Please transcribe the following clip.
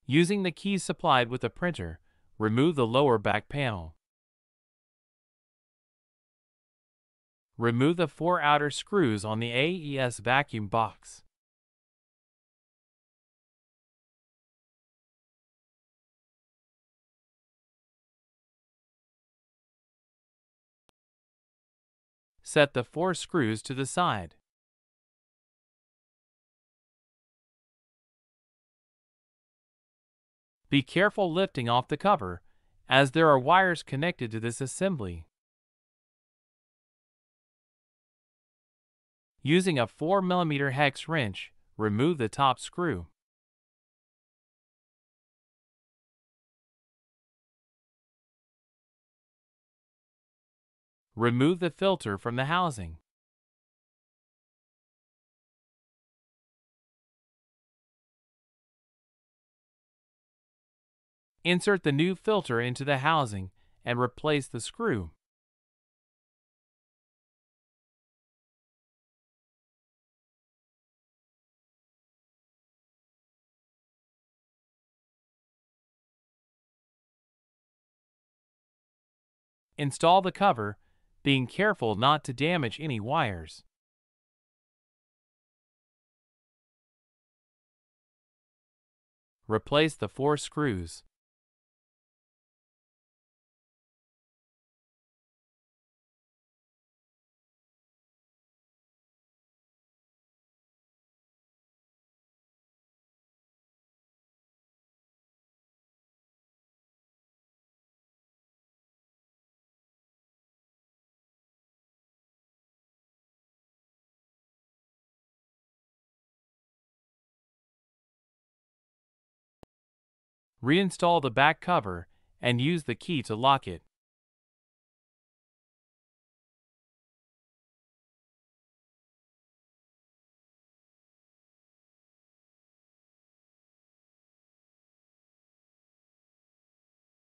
Using the keys supplied with the printer, remove the lower back panel. Remove the 4 outer screws on the AES vacuum box. Set the 4 screws to the side. Be careful lifting off the cover, as there are wires connected to this assembly. Using a 4mm hex wrench, remove the top screw. Remove the filter from the housing. Insert the new filter into the housing and replace the screw. Install the cover, being careful not to damage any wires. Replace the 4 screws. Reinstall the back cover and use the key to lock it.